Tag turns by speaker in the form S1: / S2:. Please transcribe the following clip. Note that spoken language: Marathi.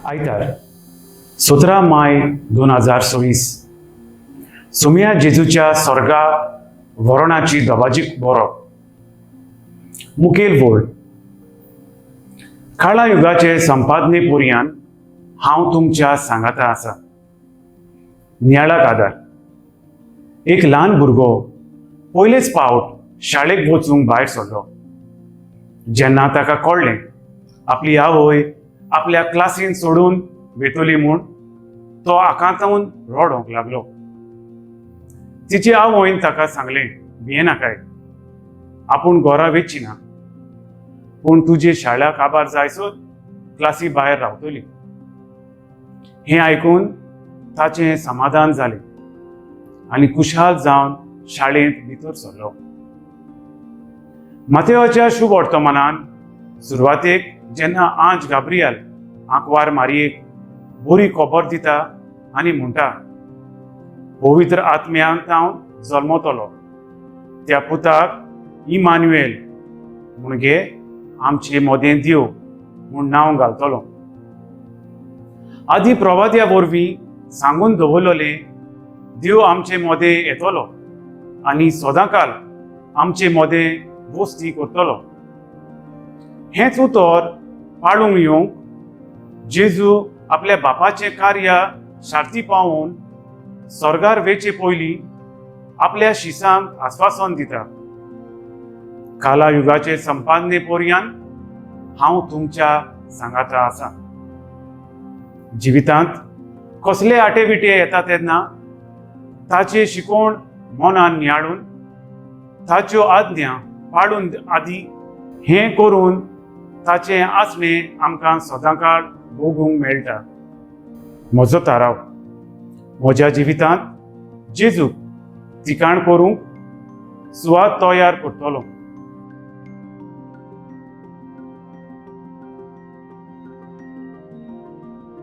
S1: आयतार 17 माय 2024 सोमिया जेजूच्या स्वर्गा वरणाची दबाजीक बरोवप मुखेल बोर्ड काळा युगाचे संपादने पुर्यान हांव तुमच्या सांगाता आसा. नियाळाक आदार. एक ल्हान भुरगो पयलेच फावट शाळेक वचूंक भायर सरलो. जेन्ना ताका कळ्ळें आपली आवय आपल्या क्लासीन सोडून वेतली म्हूण तो आकांतावन रडोंक लागलो. तिची आवयन ताका सांगलें, भियेनाकाय, आपूण घरा वेची ना, पूण तुजे शाळा काबार जायसर क्लासी भायर रावतली. हें आयकून ताचें समाधान जालें आनी खुशाल जावन शाळेंत भितर सरलो. मातेवाच्या शुभ वर्तमानान सुरवातेक जेन्ना आंज गाब्रियल आंकवार मारयेक बरी खबर दिता आनी म्हणटा, पवित्र आत्म्यान हांव जल्मतलो, त्या पुताक इमान्युएल म्हणजे आमचे मोदें देव म्हूण नांव घालतलो. आदी प्रवाद्या वरवीं सांगून दवरलेलें देव आमचे मोदें येतलो आनी सदांकाल आमचे मोदें वस्ती करतलो. हेंच उतर पाळूंक येवंक जेजू आपल्या बापाचें कार्य शार्ती पावोवन स्वर्गार वेचे पयलीं आपल्या शिसांक आस्वासन दिता. काला युगाचे संपादने पर्यान हांव तुमच्या सांगाता आसा. जिवितांत कसले आटेविटे येता तेन्ना ताचे शिकोवण मनान नियाळून ताच्यो आज्ञा पाळून आदी हें करून ताचें आसमें आमकां सदांकाळ भोगूंक मेळटा. म्हजो थाराव म्हज्या जिवितांत जेजूक तिकाण करूंक सुवात तयार करतलो.